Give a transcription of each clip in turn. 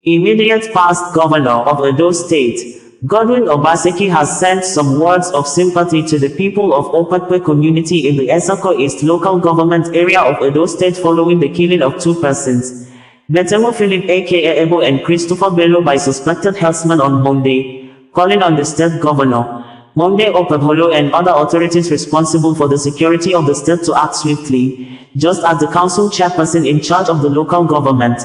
Immediate past Governor of Edo State, Godwin Obaseki has sent some words of sympathy to the people of Okpekpe community in the Etsako East local government area of Edo State following the killing of two persons, Batemue Philip aka Ebo and Christopher Bello by suspected herdsmen on Monday, calling on the state governor, Okpebholo and other authorities responsible for the security of the state to act swiftly, just as the council chairperson in charge of the local government,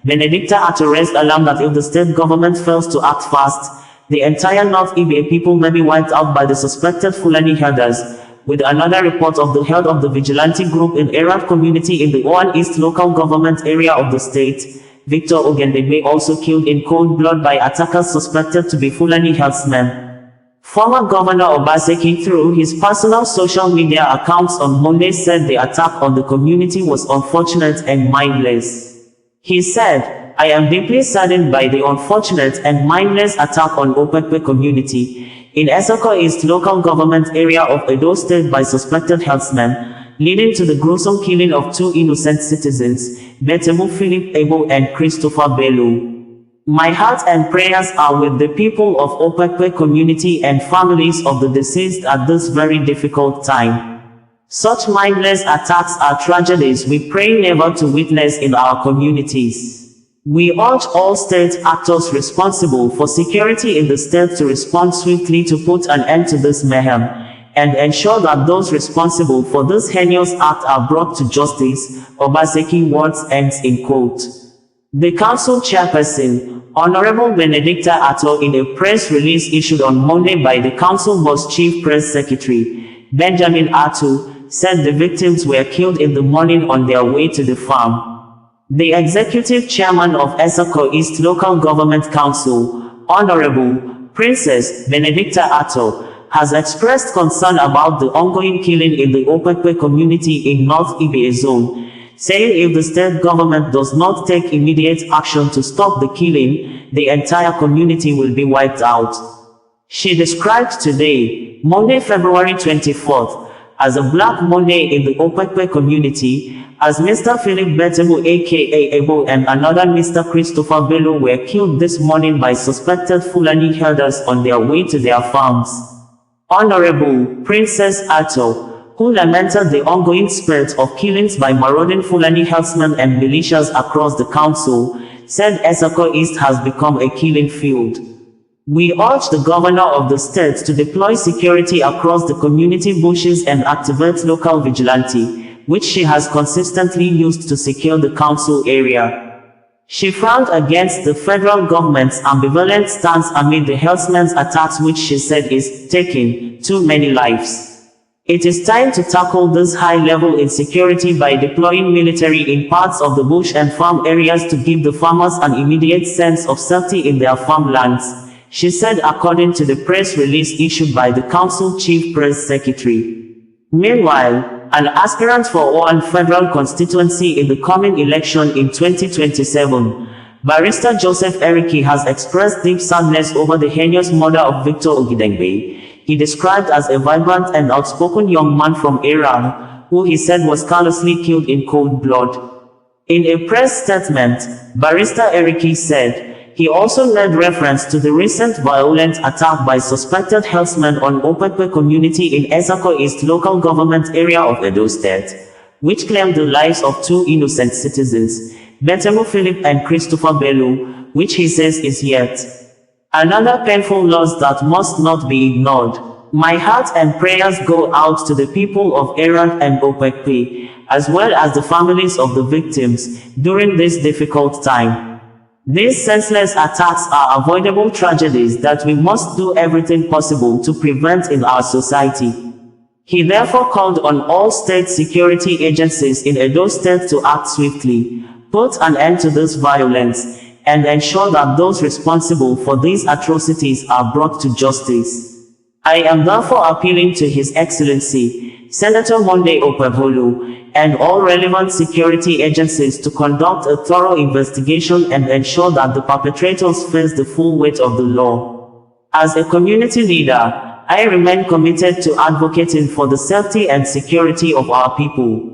Benedicta Attoh, raised alarm that if the state government fails to act fast, the entire North Ibie people may be wiped out by the suspected Fulani herders, with another report of the head of the Vigilante group in Erah Community in the Owan East local government area of the state, Victor Ogendegbe, also killed in cold blood by attackers suspected to be Fulani herdsmen. Former Governor Obaseki, through his personal social media accounts on Monday, said the attack on the community was unfortunate and mindless. He said, "I am deeply saddened by the unfortunate and mindless attack on Okpekpe community in Etsako East local government area of Edo State by suspected herdsmen, leading to the gruesome killing of two innocent citizens, Batemue Philip, Ebo and Christopher Bello. My heart and prayers are with the people of Okpekpe community and families of the deceased at this very difficult time. Such mindless attacks are tragedies we pray never to witness in our communities. We urge all state actors responsible for security in the state to respond swiftly to put an end to this mayhem, and ensure that those responsible for this heinous act are brought to justice," Obaseki words ends in quote. The council chairperson, Honorable Benedicta Attoh, in a press release issued on Monday by the council boss chief press secretary, Benjamin Attoh, said the victims were killed in the morning on their way to the farm. The executive chairman of Etsako East Local Government Council, Honorable Princess Benedicta Attoh, has expressed concern about the ongoing killing in the Okpekpe community in North Ibie zone, saying if the state government does not take immediate action to stop the killing, the entire community will be wiped out. She described today, Monday, February 24th, as a Black Monday in the Okpekpe community, as Mr. Philip Batemue aka Ebo and another Mr. Christopher Bello were killed this morning by suspected Fulani herders on their way to their farms. Honorable Princess Attoh, who lamented the ongoing spate of killings by marauding Fulani herdsmen and militias across the council, said Etsako East has become a killing field. We urge the governor of the state to deploy security across the community bushes and activate local vigilante, which she has consistently used to secure the council area. She frowned against the federal government's ambivalent stance amid the herdsmen's attacks, which she said is taking too many lives. It is time to tackle this high-level insecurity by deploying military in parts of the bush and farm areas to give the farmers an immediate sense of safety in their farmlands, she said, according to the press release issued by the council chief press secretary. Meanwhile, an aspirant for Owan federal constituency in the coming election in 2027, Barrister Joseph Eriki, has expressed deep sadness over the heinous murder of Victor Ogendegbe, he described as a vibrant and outspoken young man from Erah, who he said was callously killed in cold blood. In a press statement, Barrister Eriki said, he also made reference to the recent violent attack by suspected herdsmen on Okpekpe community in Etsako East local government area of Edo State, which claimed the lives of two innocent citizens, Batemue Philip and Christopher Bello, which he says is yet another painful loss that must not be ignored. My heart and prayers go out to the people of Erah and Okpekpe, as well as the families of the victims, during this difficult time. These senseless attacks are avoidable tragedies that we must do everything possible to prevent in our society. He therefore called on all state security agencies in Edo State to act swiftly, put an end to this violence, and ensure that those responsible for these atrocities are brought to justice. I am therefore appealing to His Excellency, Senator Okpebholo, and all relevant security agencies to conduct a thorough investigation and ensure that the perpetrators face the full weight of the law. As a community leader, I remain committed to advocating for the safety and security of our people.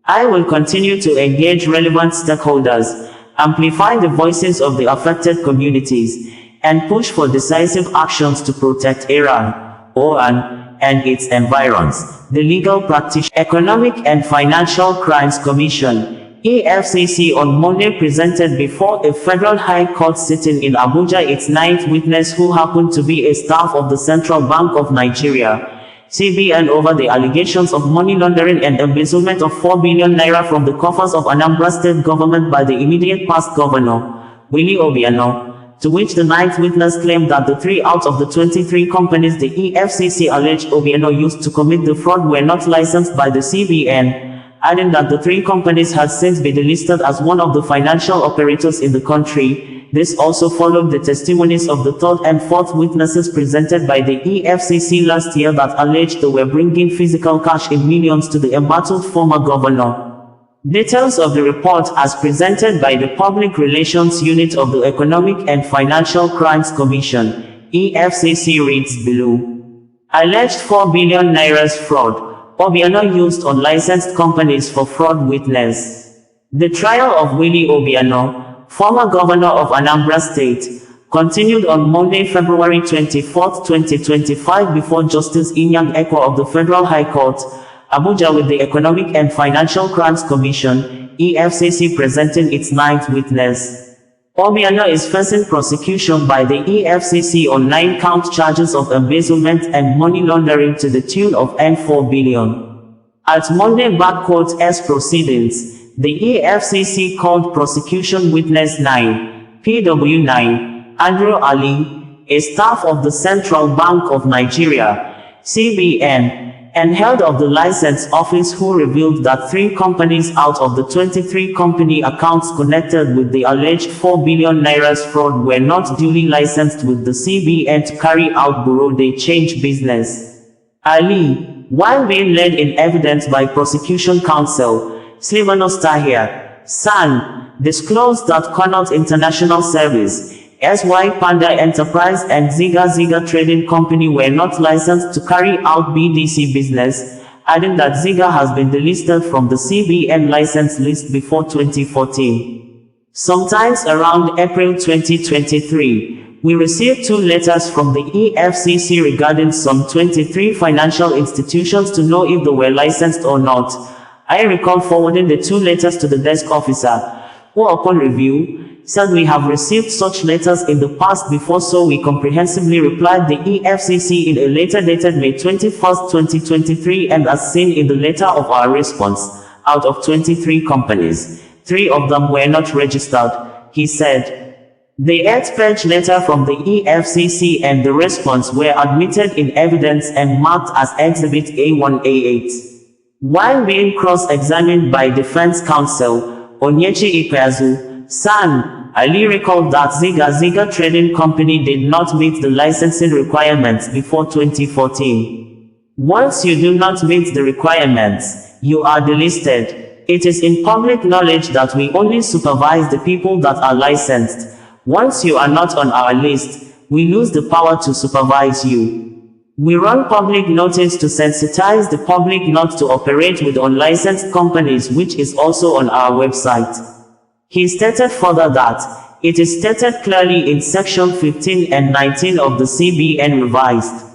I will continue to engage relevant stakeholders, amplify the voices of the affected communities, and push for decisive actions to protect Erah, Owan, and its environs. The Legal Practitioner Economic and Financial Crimes Commission EFCC on Monday presented before a federal high court sitting in Abuja its ninth witness who happened to be a staff of the Central Bank of Nigeria CBN over the allegations of money laundering and embezzlement of 4 billion naira from the coffers of Anambra State government by the immediate past governor, Willie Obiano, to which the ninth witness claimed that the 3 out of the 23 companies the EFCC alleged Obiano used to commit the fraud were not licensed by the CBN, adding that the 3 companies had since been delisted as one of the financial operators in the country. This also followed the testimonies of the 3rd and 4th witnesses presented by the EFCC last year that alleged they were bringing physical cash in millions to the embattled former governor. Details of the report as presented by the Public Relations Unit of the Economic and Financial Crimes Commission, EFCC reads below. Alleged 4 billion naira's fraud. Obiano used unlicensed companies for fraud witness. The trial of Willie Obiano, former governor of Anambra State, continued on Monday, February 24, 2025 before Justice Etsako of the Federal High Court, Abuja with the Economic and Financial Crimes Commission, EFCC presenting its ninth witness. Obiano is facing prosecution by the EFCC on 9-count charges of embezzlement and money laundering to the tune of N4 billion. At Monday S proceedings, the EFCC called prosecution witness 9, PW9, Andrew Ali, a staff of the Central Bank of Nigeria, CBN, and head of the license office who revealed that 3 companies out of the 23 company accounts connected with the alleged 4 billion naira's fraud were not duly licensed with the CBN to carry out bureau de change business. Ali, while being led in evidence by prosecution counsel, Sylvanus Tahir, San, disclosed that Connaught International Service, SY Panda Enterprise and Ziga Ziga Trading Company were not licensed to carry out BDC business, adding that Ziga has been delisted from the CBN license list before 2014. Sometimes around April 2023, we received 2 letters from the EFCC regarding some 23 financial institutions to know if they were licensed or not. I recall forwarding the 2 letters to the desk officer, who upon review, said we have received such letters in the past before, so we comprehensively replied the EFCC in a letter dated May 21, 2023 and as seen in the letter of our response, out of 23 companies, 3 of them were not registered, he said. The 8-page letter from the EFCC and the response were admitted in evidence and marked as Exhibit A1 A8. While being cross-examined by defense counsel, Onyechi Ikpeazu, San, Ali recalled that Ziga Ziga Trading Company did not meet the licensing requirements before 2014. Once you do not meet the requirements, you are delisted. It is in public knowledge that we only supervise the people that are licensed. Once you are not on our list, we lose the power to supervise you. We run public notice to sensitize the public not to operate with unlicensed companies, which is also on our website. He stated further that, it is stated clearly in Section 15 and 19 of the CBN Revised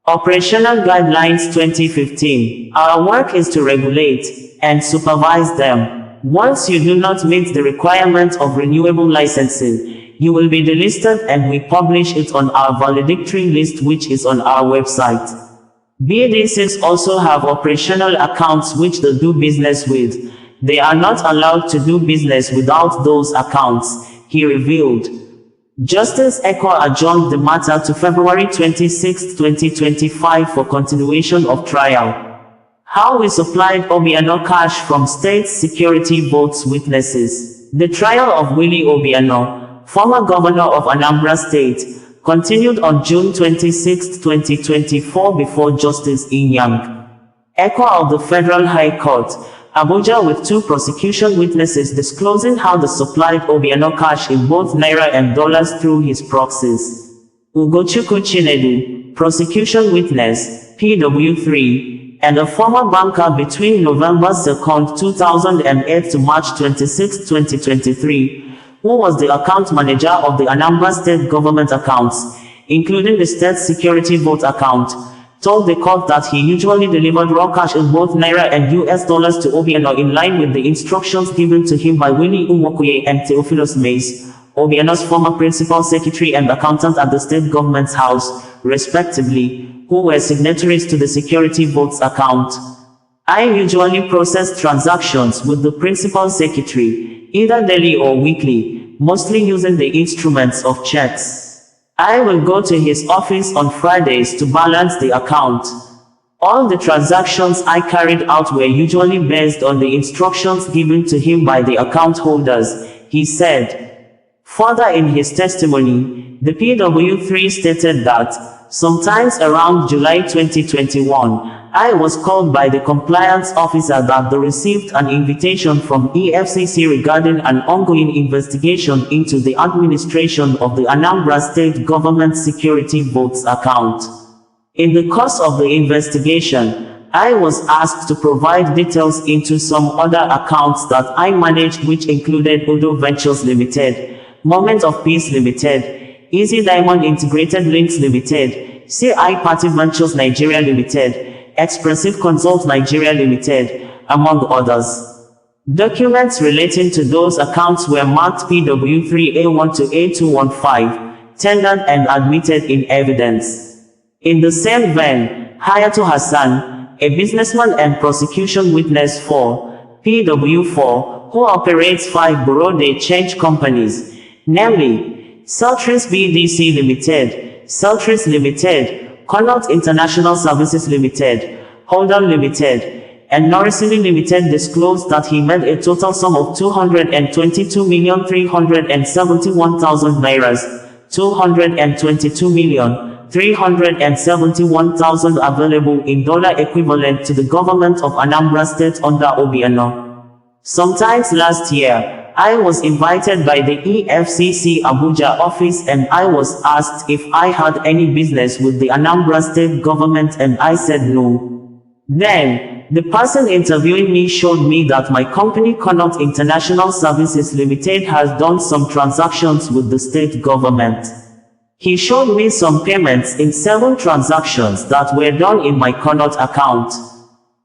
Operational Guidelines 2015. Our work is to regulate and supervise them. Once you do not meet the requirement of renewable licensing, you will be delisted and we publish it on our valedictory list, which is on our website. BDCs also have operational accounts which they do business with. They are not allowed to do business without those accounts, he revealed. Justice Etsako adjourned the matter to February 26, 2025 for continuation of trial. How we supplied Obiano cash from state security votes witnesses. The trial of Willie Obiano, former governor of Anambra State, continued on June 26, 2024 before Justice Etsako of the Federal High Court, Abuja, with 2 prosecution witnesses disclosing how they supplied Obiano cash in both naira and dollars through his proxies. Ugochukwu Chinedu, prosecution witness, PW3, and a former banker between November 2, 2008 to March 26, 2023, who was the account manager of the Anambra State government accounts, including the state security vote account, told the court that he usually delivered raw cash in both Naira and US dollars to Obiano in line with the instructions given to him by Willie Umokuye and Theophilus Mays, Obiano's former principal secretary and accountant at the state government's house, respectively, who were signatories to the security votes account. I usually process transactions with the principal secretary, either daily or weekly, mostly using the instruments of checks. I will go to his office on Fridays to balance the account. All the transactions I carried out were usually based on the instructions given to him by the account holders, he said. Further in his testimony, the PW3 stated that, sometimes around July 2021, I was called by the compliance officer that they received an invitation from EFCC regarding an ongoing investigation into the administration of the Anambra State government security votes account. In the course of the investigation, I was asked to provide details into some other accounts that I managed, which included Udo Ventures Limited, Moment of Peace Limited, Easy Diamond Integrated Links Limited, CI Party Ventures Nigeria Limited, Expressive Consult Nigeria Limited, among others. Documents relating to those accounts were marked PW3A1 to A215, tendered and admitted in evidence. In the same vein, Hayatu Hassan, a businessman and prosecution witness for PW4, who operates 5 bureau de change companies, namely, Celtris BDC Limited, Celtris Limited, Connaught International Services Limited, Holden Limited, and Norrisili Limited, disclosed that he made a total sum of 222,371,000 nairas, 222,371,000 available in dollar equivalent to the government of Anambra State under Obiano. Sometimes last year, I was invited by the EFCC Abuja office and I was asked if I had any business with the Anambra State government and I said no. Then, the person interviewing me showed me that my company Connaught International Services Limited has done some transactions with the state government. He showed me some payments in 7 transactions that were done in my Connaught account.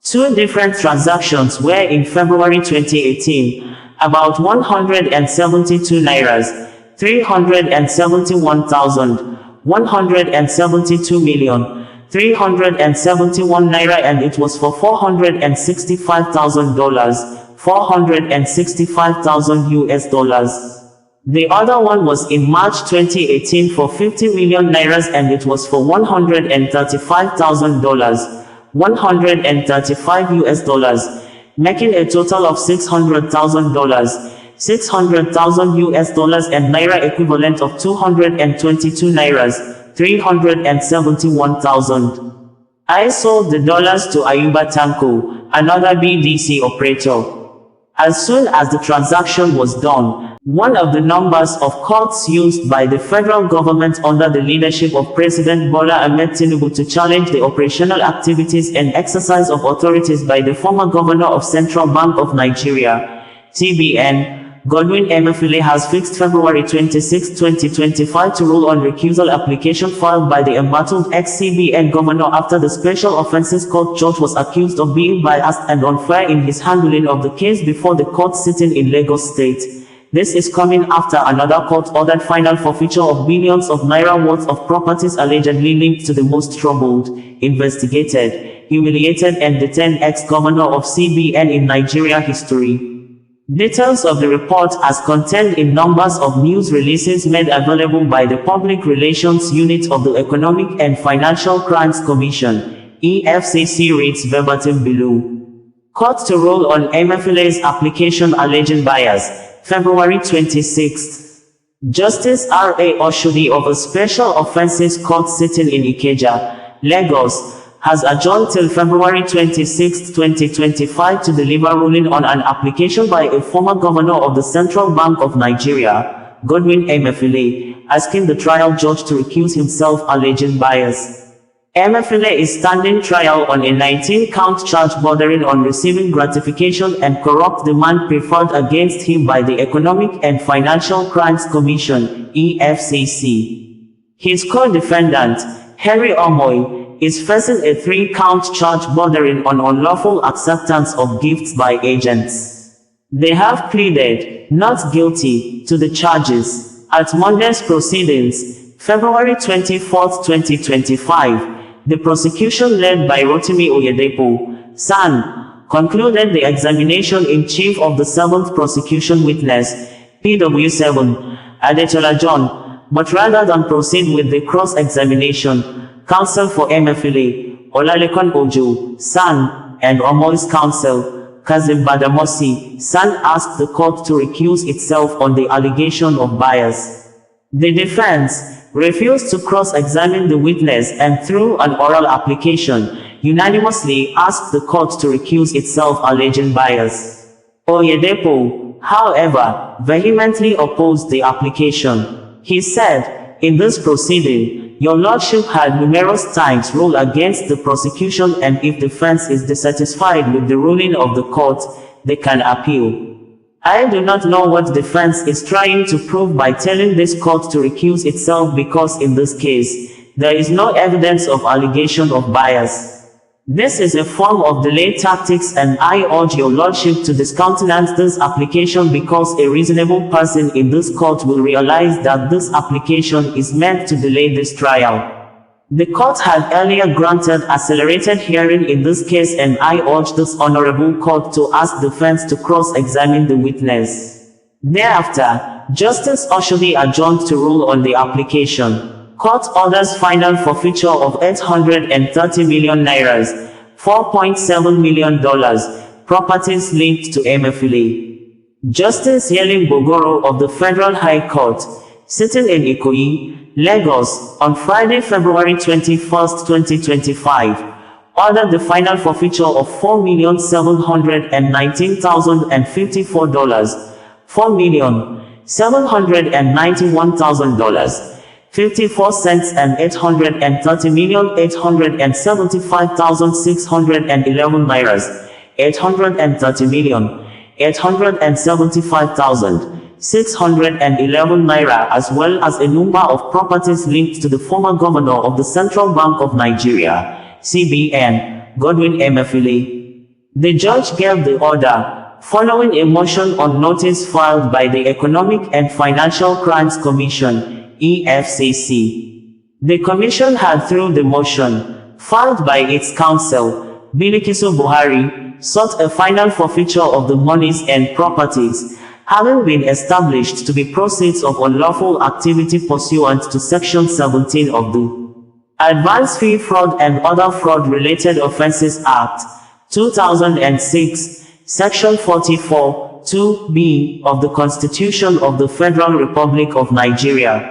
2 different transactions were in February 2018, about 172 nairas, 371,000, 172 million, 371 naira, and it was for $465,000, 465,000 US dollars. The other one was in March 2018 for 50 million nairas and it was for $135,000, 135 US dollars. Making a total of $600,000, 600,000 US dollars and naira equivalent of 222 nairas, 371,000. I sold the dollars to Ayuba Tanko, another BDC operator. As soon as the transaction was done, one of the numbers of courts used by the federal government under the leadership of President Bola Ahmed Tinubu to challenge the operational activities and exercise of authorities by the former governor of Central Bank of Nigeria, CBN, Godwin Philip, has fixed February 26, 2025 to rule on recusal application filed by the embattled ex-CBN governor after the Special Offences Court judge was accused of being biased and unfair in his handling of the case before the court sitting in Lagos State. This is coming after another court-ordered final forfeiture of billions of naira worth of properties allegedly linked to the most troubled, investigated, humiliated and detained ex-governor of CBN in Nigeria history. Details of the report as contained in numbers of news releases made available by the Public Relations Unit of the Economic and Financial Crimes Commission, EFCC, reads verbatim below. Court to rule on Philip's application alleging bias, February 26. Justice R.A. Oshodi of a Special Offences Court sitting in Ikeja, Lagos, has adjourned till February 26, 2025 to deliver ruling on an application by a former governor of the Central Bank of Nigeria, Godwin Philip, asking the trial judge to recuse himself alleging bias. Philip is standing trial on a 19-count charge bordering on receiving gratification and corrupt demand preferred against him by the Economic and Financial Crimes Commission, EFCC. His co-defendant, Henry Omoy, is facing a 3-count charge bordering on unlawful acceptance of gifts by agents. They have pleaded not guilty to the charges. At Monday's proceedings, February 24, 2025, the prosecution led by Rotimi Oyedepo, SAN, concluded the examination-in-chief of the 7th prosecution witness, PW7, Adetola John, but rather than proceed with the cross-examination, counsel for Philip, Olalekan Ojo, SAN, and Omoy's counsel, Kazim Badamosi, SAN asked the court to recuse itself on the allegation of bias. The defense refused to cross-examine the witness and through an oral application, unanimously asked the court to recuse itself alleging bias. Oyedepo, however, vehemently opposed the application. He said, "In this proceeding, your lordship had numerous times ruled against the prosecution, and if defense is dissatisfied with the ruling of the court, they can appeal. I do not know what defense is trying to prove by telling this court to recuse itself, because in this case, there is no evidence of allegation of bias. This is a form of delay tactics, and I urge your lordship to discountenance this application, because a reasonable person in this court will realize that this application is meant to delay this trial." The court had earlier granted accelerated hearing in this case, and I urge this honorable court to ask defense to cross-examine the witness. Thereafter, Justice Oshodi adjourned to rule on the application. Court orders final forfeiture of 830 million naira, $4.7 million, properties linked to Philip. Justice Yelin Bogoro of the Federal High Court, sitting in Ikoyi, Lagos, on Friday, February 21, 2025, ordered the final forfeiture of $4,719,054, $4,791,000, 54 cents, and 830,875,611 naira, 830,875,611 naira, as well as a number of properties linked to the former governor of the Central Bank of Nigeria, CBN, Godwin Philip. The judge gave the order following a motion on notice filed by the Economic and Financial Crimes Commission, EFCC. The commission had, through the motion filed by its counsel, Bilikisu Buhari, sought a final forfeiture of the monies and properties having been established to be proceeds of unlawful activity pursuant to Section 17 of the Advance Fee Fraud and Other Fraud-Related Offences Act, 2006, Section 44, 2b of the Constitution of the Federal Republic of Nigeria.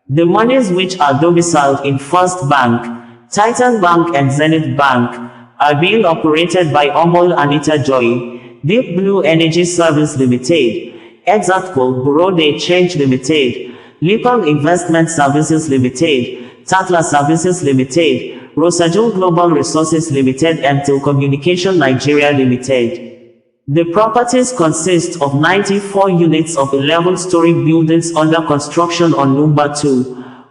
The monies, which are domiciled in First Bank, Titan Bank and Zenith Bank, are being operated by Omol Anita Joy, Deep Blue Energy Service Limited, Etsako Bureau de Change Limited, Lipam Investment Services Limited, Tatla Services Limited, Rosajul Global Resources Limited, and Telecommunication Nigeria Limited. The properties consist of 94 units of 11-story buildings under construction on Number 2,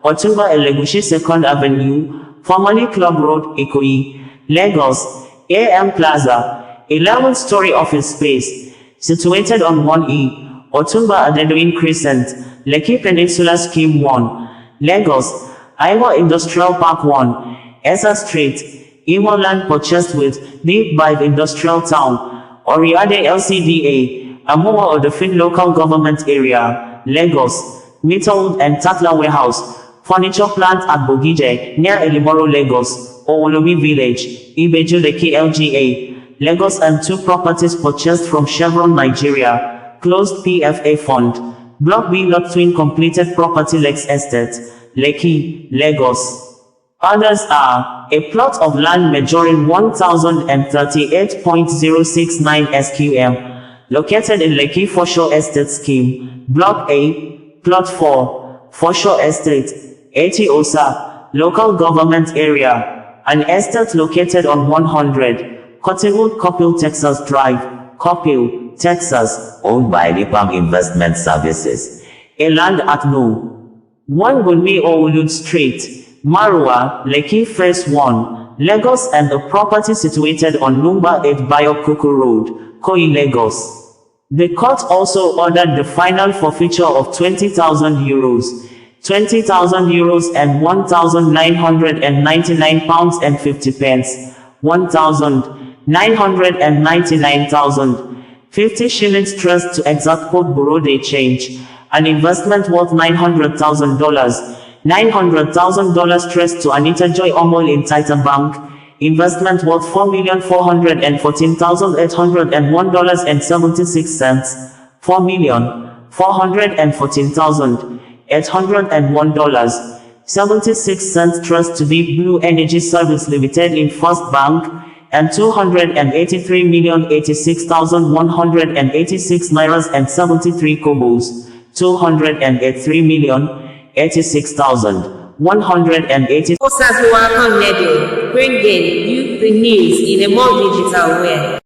Otumba Elegushi 2nd Avenue, formerly Club Road, Ikoyi, Lagos, AM Plaza, 11-story office space, situated on 1E, Otumba Adedoyin Crescent, Lekki Peninsula Scheme 1, Lagos, Iwa Industrial Park 1, Esa Street, Imo land purchased with Deep Bive Industrial Town, Oriade LCDA, Amoa Odofin Local Government Area, Lagos, Metalwood and Tatla Warehouse, Furniture Plant at Bogije, near Elimoro, Lagos, Owolobi Village, Ibeju Lekki LGA, Lagos, and 2 properties purchased from Chevron Nigeria, Closed PFA Fund, Block B Lot Twin Completed Property Lex Estate, Lekki, Lagos. Others are a plot of land measuring 1038.069 SQM, located in Lekki Foreshore Estate Scheme, Block A, Plot 4, Foreshore Estate, Eti Osa, Local Government Area, an estate located on 100 Cottonwood Coppell, Texas Drive, Coppell, Texas, owned by Lipam Investment Services. A land at No. 1 Gunmi Owulud Street, Marua, Lekki Phase 1, Lagos, and a property situated on Number 8 Bayokuku Road, Koi, Lagos. The court also ordered the final forfeiture of €20,000, €20,000 and £1,999 and 50 pence, £1,999,050 shillings trust to Etsako Bureau de Change, an investment worth $900,000, $900,000 trust to Anita Joy Omol in Titan Bank, investment worth $4,414,801.76, $4,414,801.76 trust to Deep Blue Energy Service Limited in First Bank, and $283,086,186 Nairas and 73 Kobos, $283,086,180. Osazuwa Connect, bringing you the news in a more digital way.